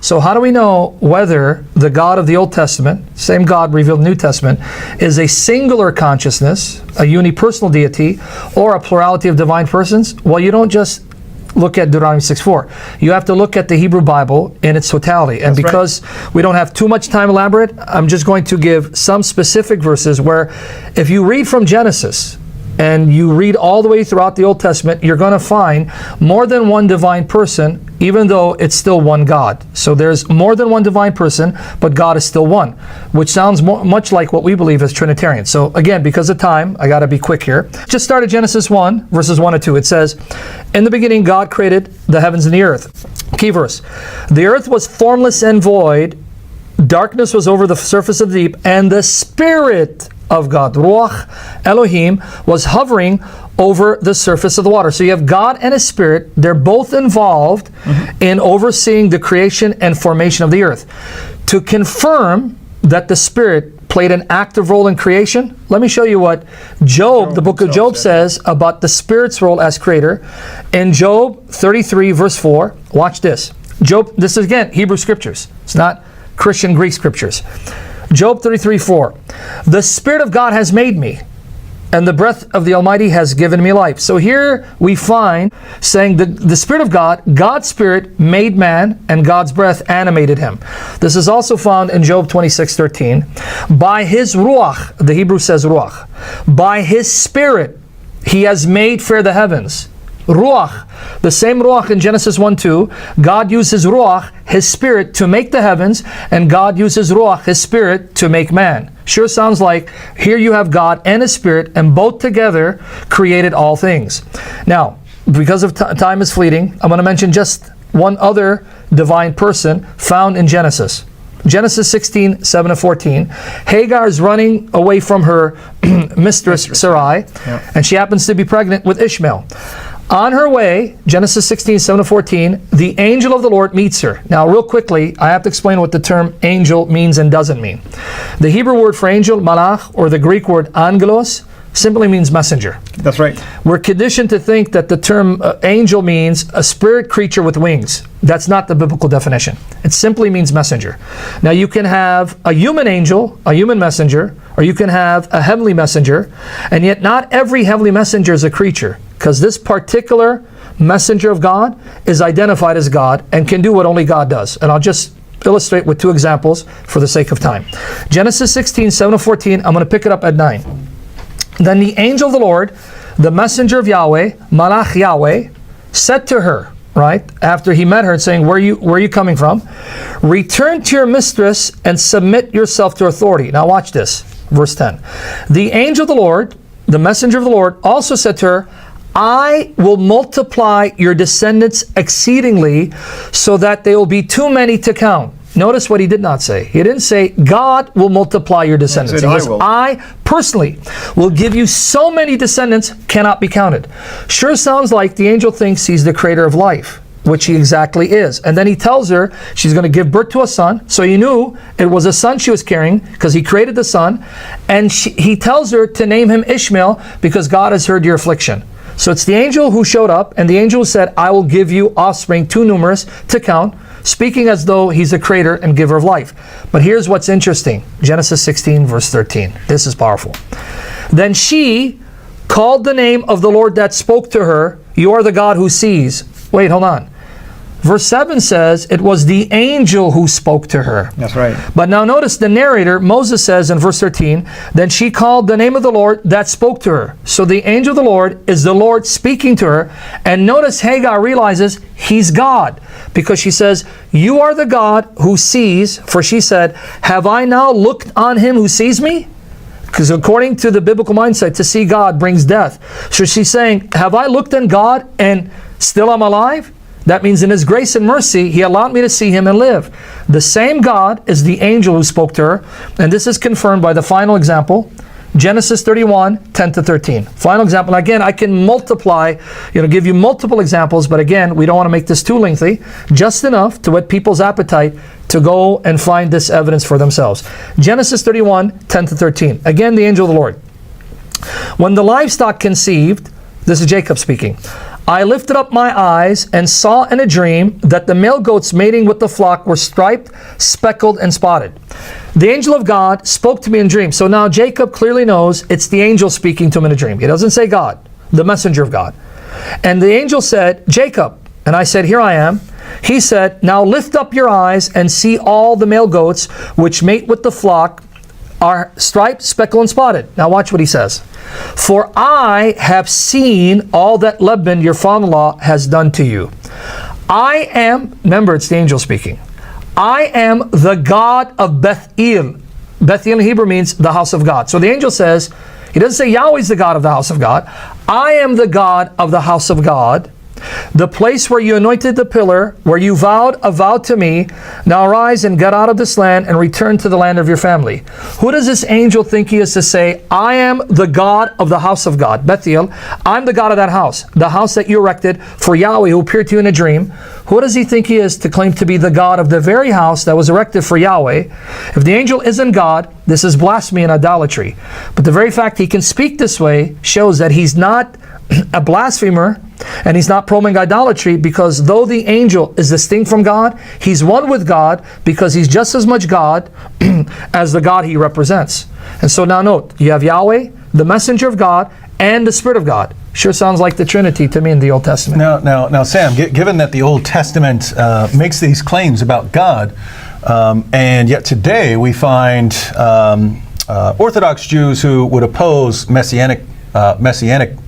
So how do we know whether the God of the Old Testament, same God revealed in the New Testament, is a singular consciousness, a unipersonal deity, or a plurality of divine persons? Well, you don't just look at Deuteronomy 6:4. You have to look at the Hebrew Bible in its totality. And because we don't have too much time to elaborate, I'm just going to give some specific verses where if you read from Genesis and you read all the way throughout the Old Testament, you're going to find more than one divine person, even though it's still one God. So there's more than one divine person, but God is still one, which sounds much like what we believe as Trinitarians. So again, because of time, I got to be quick here. Just start at Genesis 1, verses 1 and 2. It says, "In the beginning, God created the heavens and the earth." Key verse. "The earth was formless and void. Darkness was over the surface of the deep, and the Spirit of God, Ruach Elohim, was hovering over the surface of the water." So you have God and His Spirit. They're both involved in overseeing the creation and formation of the earth. To confirm that the Spirit played an active role in creation, let me show you what Job, the book of Job, says about the Spirit's role as creator. In Job 33, verse 4, watch this. Job, this is again Hebrew scriptures. It's not Christian Greek scriptures. Job 33:4. "The Spirit of God has made me, and the breath of the Almighty has given me life." So here we find saying the Spirit of God, God's Spirit made man, and God's breath animated him. This is also found in Job 26:13. "By His Ruach," the Hebrew says Ruach, "by His Spirit He has made fair the heavens." Ruach, the same Ruach in Genesis 1:2, God uses Ruach, His Spirit, to make the heavens, and God uses Ruach, His Spirit, to make man. Sure sounds like here you have God and His Spirit, and both together created all things. Now, because of time is fleeting, I'm going to mention just one other divine person found in Genesis. Genesis 16:7-14. Hagar is running away from her mistress Sarai, and she happens to be pregnant with Ishmael. On her way, Genesis 16:7-14, the angel of the Lord meets her. Now, real quickly, I have to explain what the term angel means and doesn't mean. The Hebrew word for angel, malach, or the Greek word angelos, simply means messenger. That's right. We're conditioned to think that the term angel means a spirit creature with wings. That's not the biblical definition. It simply means messenger. Now, you can have a human angel, a human messenger, or you can have a heavenly messenger, and yet not every heavenly messenger is a creature, because this particular messenger of God is identified as God and can do what only God does. And I'll just illustrate with two examples for the sake of time. Genesis 16:7-14, I'm going to pick it up at 9. "Then the angel of the Lord, the messenger of Yahweh, Malach Yahweh, said to her," right, after he met her and saying, where are you coming from? "Return to your mistress and submit yourself to authority." Now watch this, verse 10. "The angel of the Lord, the messenger of the Lord, also said to her, I will multiply your descendants exceedingly, so that they will be too many to count." Notice what he did not say. He didn't say, God will multiply your descendants. He goes, I personally will give you so many descendants, cannot be counted. Sure sounds like the angel thinks he's the creator of life, which he exactly is. And then he tells her she's going to give birth to a son. So he knew it was a son she was carrying because he created the son. And he tells her to name him Ishmael because God has heard your affliction. So it's the angel who showed up, and the angel said, I will give you offspring too numerous to count, speaking as though he's the creator and giver of life. But here's what's interesting. Genesis 16, verse 13. This is powerful. "Then she called the name of the Lord that spoke to her, You are the God who sees." Wait, hold on. Verse 7 says it was the angel who spoke to her. That's right. But now notice the narrator, Moses says in verse 13, "Then she called the name of the Lord that spoke to her." So the angel of the Lord is the Lord speaking to her. And notice Hagar realizes he's God, because she says, "You are the God who sees," for she said, "Have I now looked on him who sees me?" Because according to the biblical mindset, to see God brings death. So she's saying, have I looked on God and still I'm alive? That means in His grace and mercy, He allowed me to see Him and live. The same God is the angel who spoke to her. And this is confirmed by the final example, Genesis 31, 10-13. Final example. Again, I can multiply, give you multiple examples, but again, we don't want to make this too lengthy, just enough to whet people's appetite to go and find this evidence for themselves. Genesis 31, 10-13. Again, the angel of the Lord. "When the livestock conceived," this is Jacob speaking, I lifted up my eyes and saw in a dream that the male goats mating with the flock were striped, speckled, and spotted. The angel of God spoke to me in a dream. So now Jacob clearly knows it's the angel speaking to him in a dream. He doesn't say God, the messenger of God. And the angel said, Jacob. And I said, here I am. He said, now lift up your eyes and see all the male goats which mate with the flock are striped, speckled, and spotted. Now watch what he says. For I have seen all that Laban, your father-in-law, has done to you. I am, remember it's the angel speaking, I am the God of Bethel. Bethel in Hebrew means the house of God. So the angel says, he doesn't say Yahweh's the God of the house of God. I am the God of the house of God. The place where you anointed the pillar, where you vowed a vow to me, now arise and get out of this land and return to the land of your family. Who does this angel think he is to say, I am the God of the house of God, Bethel, I'm the God of that house, the house that you erected for Yahweh who appeared to you in a dream. Who does he think he is to claim to be the God of the very house that was erected for Yahweh? If the angel isn't God, this is blasphemy and idolatry. But the very fact he can speak this way shows that he's not a blasphemer, and he's not promoting idolatry, because though the angel is distinct from God, he's one with God because he's just as much God as the God he represents. And so now note, you have Yahweh, the messenger of God, and the Spirit of God. Sure sounds like the Trinity to me in the Old Testament. Now, Sam, given that the Old Testament makes these claims about God, and yet today we find Orthodox Jews who would oppose Messianic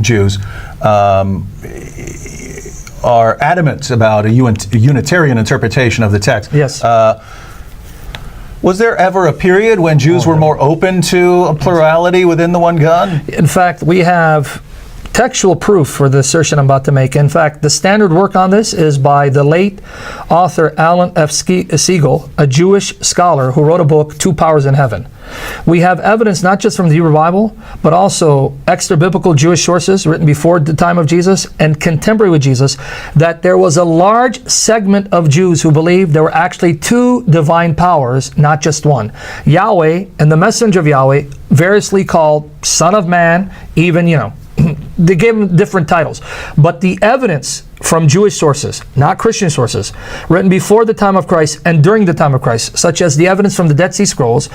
Jews are adamant about a Unitarian interpretation of the text. Yes. Was there ever a period when Jews were more open to a plurality within the one God? In fact, we have textual proof for the assertion I'm about to make. In fact, the standard work on this is by the late author Alan F. Siegel, a Jewish scholar who wrote a book, Two Powers in Heaven. We have evidence not just from the Hebrew Bible, but also extra-biblical Jewish sources written before the time of Jesus and contemporary with Jesus, that there was a large segment of Jews who believed there were actually two divine powers, not just one. Yahweh and the messenger of Yahweh, variously called Son of Man, even, they gave him different titles. But the evidence from Jewish sources, not Christian sources, written before the time of Christ and during the time of Christ, such as the evidence from the Dead Sea Scrolls,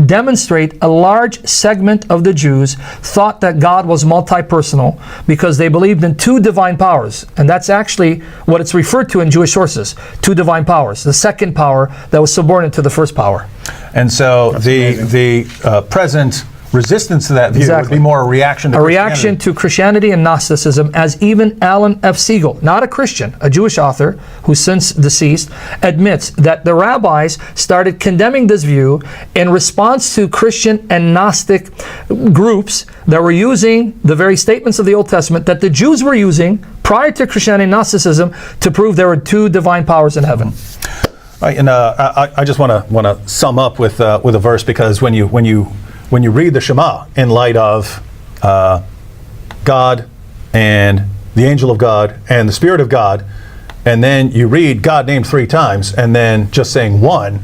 demonstrate a large segment of the Jews thought that God was multi-personal because they believed in two divine powers. And that's actually what it's referred to in Jewish sources, two divine powers, the second power that was subordinate to the first power. And so the present resistance to that view would be more a reaction to Christianity. Reaction to Christianity and Gnosticism, as even Alan F. Siegel, not a Christian, a Jewish author who's since deceased, admits that the rabbis started condemning this view in response to Christian and Gnostic groups that were using the very statements of the Old Testament that the Jews were using prior to Christianity and Gnosticism to prove there were two divine powers in heaven. Right, and I just want to sum up with a verse, because when you read the Shema in light of God and the angel of God and the Spirit of God, and then you read God named three times and then just saying one,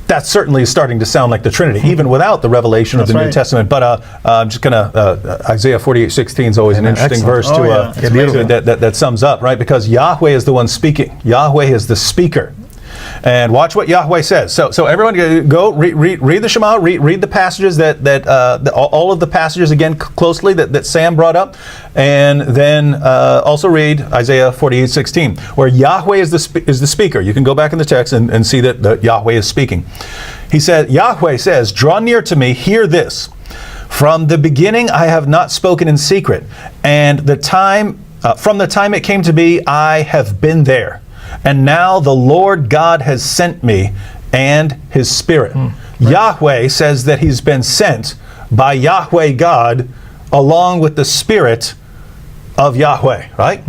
that certainly is starting to sound like the Trinity, even without the revelation of the New Testament. But I'm just going to, Isaiah 48:16 is always an interesting verse that sums up, right? Because Yahweh is the one speaking. Yahweh is the speaker. And watch what Yahweh says. So everyone go read the Shema, read the passages all of the passages again closely that Sam brought up, and then also read Isaiah 48:16, where Yahweh is the speaker. You can go back in the text and see that Yahweh is speaking. Yahweh says, "Draw near to me, hear this. From the beginning I have not spoken in secret, and from the time it came to be, I have been there. And now the Lord God has sent me and His Spirit." Right. Yahweh says that He's been sent by Yahweh God along with the Spirit of Yahweh, right?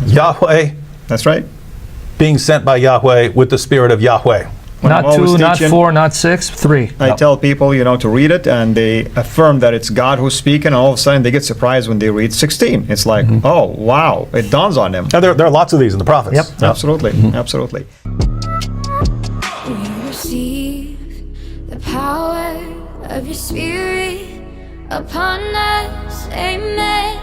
Yahweh. That's right. Being sent by Yahweh with the Spirit of Yahweh. Not two, not four, not six, three. I tell people, to read it, and they affirm that it's God who's speaking, and all of a sudden they get surprised when they read 16. It's like, oh, wow, it dawns on them. Now, there are lots of these in the prophets. Yep, absolutely, absolutely. We receive the power of your Spirit upon us, amen.